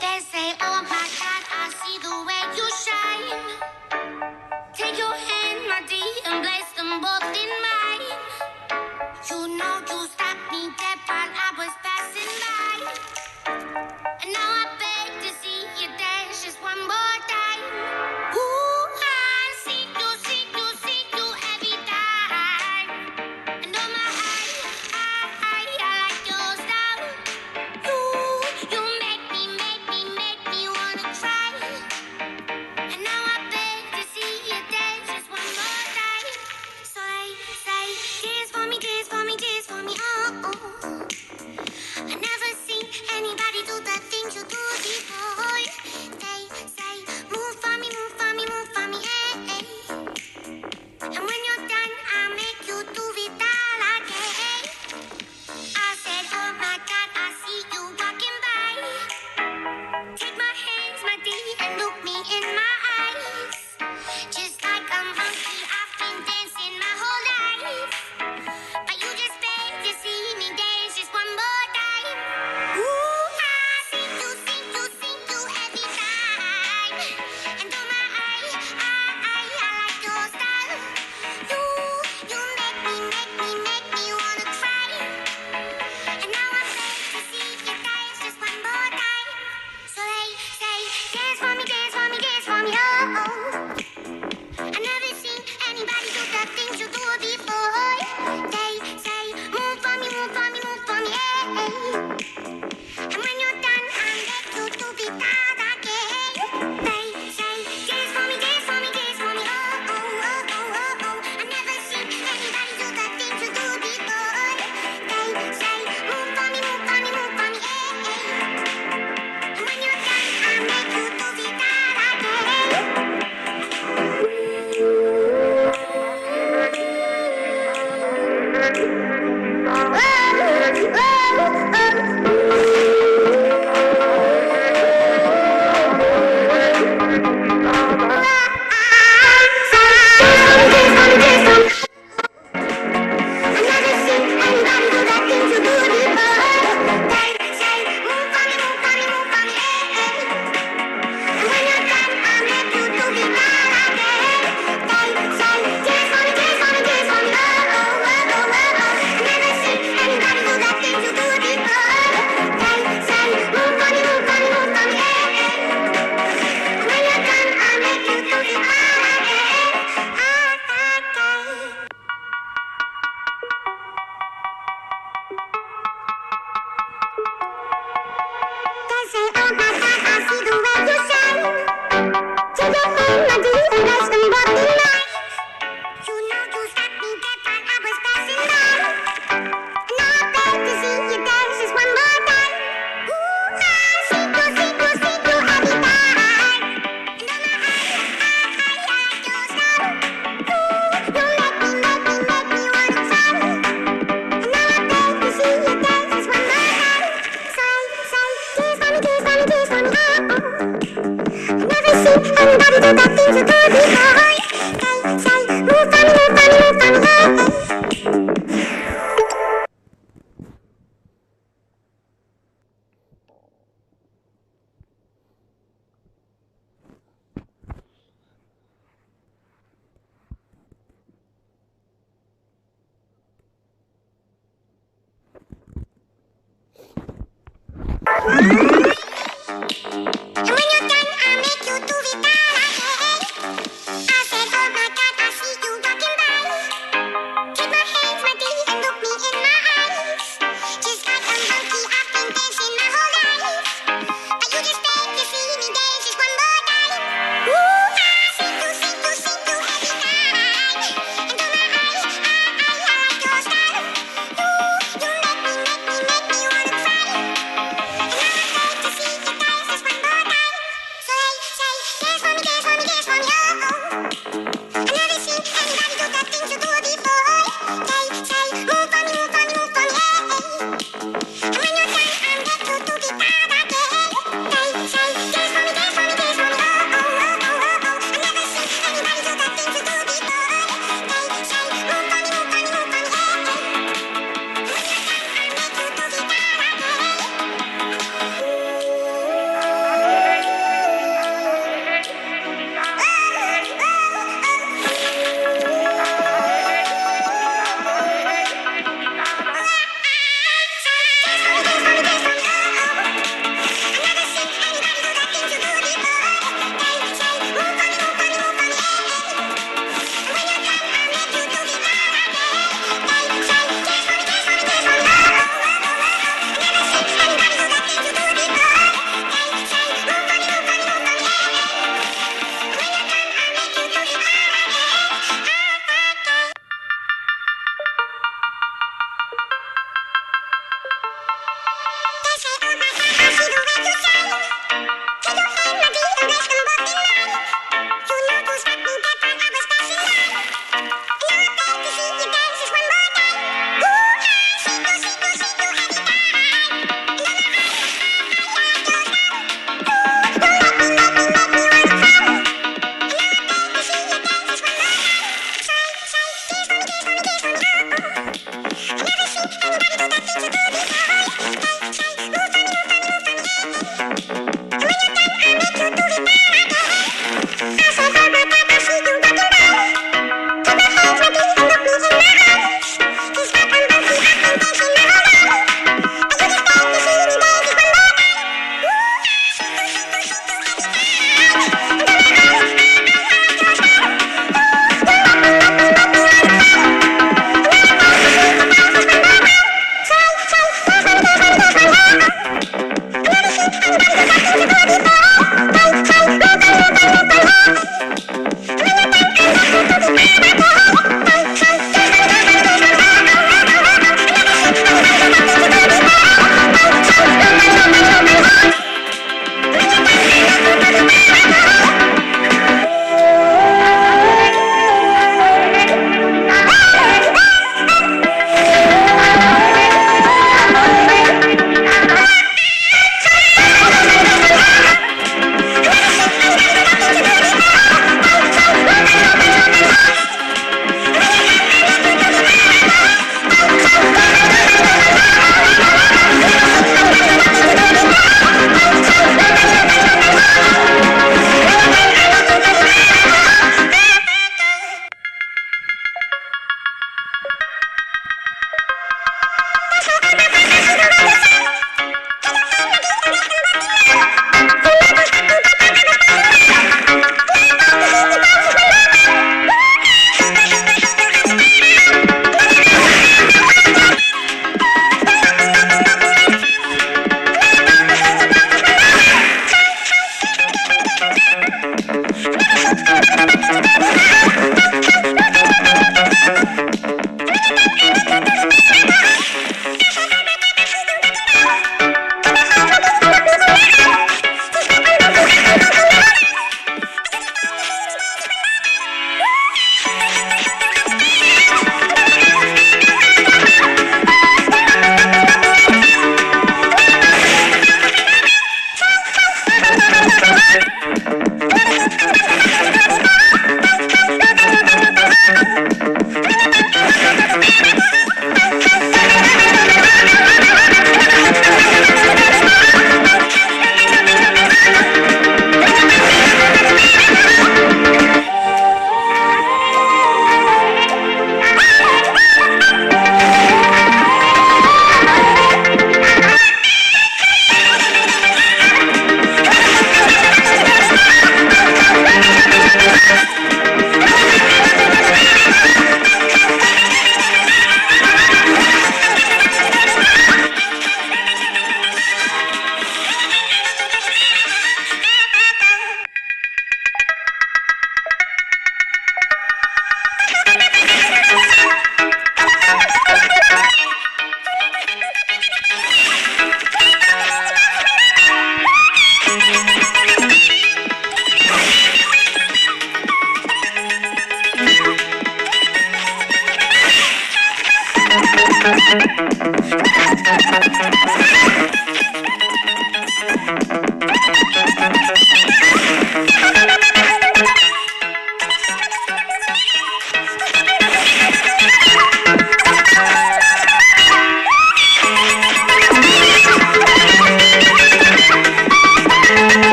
They say, oh my God, I see the way you shine. Take your hand, my dear, and place them both in mine. You know you stopped me dead while I was passing by. And now I beg to see you dance just one more time. Ooh, I see you every time. And oh my, I like your style. You make me wanna cry. And now I beg to see you dance just one more time. So they say, dance for me, dance for me, dance for me, oh, oh. I never seen anybody do the things you do before. They say, move for me, move for me, move for me, eh, eh. And when you're done, I'll make you do it all again. I said, oh my God, I see you walking by. Take my hands, my dear, and look me in my eyes. Just like a monkey, I've been dancing my whole life. But you just beg to see me dance just one more time. Ooh, I see you every time. And oh my, I like your style. You make me wanna cry. And now I beg to see you dance just one more time. So they say, dance for me, dance for me, dance for me, oh, oh. I never seen anybody do the things you do before. They say, move for me, move for me, move for me, eh, eh. And when you're done, I'll let you do it all again. They say, dance for me, dance for me, dance for me, oh, oh, oh, oh, oh, oh. I never seen anybody do the things you do before. They say, move for me, move for me, move for me, eh, eh. And when you're done, I'll make you do it all again.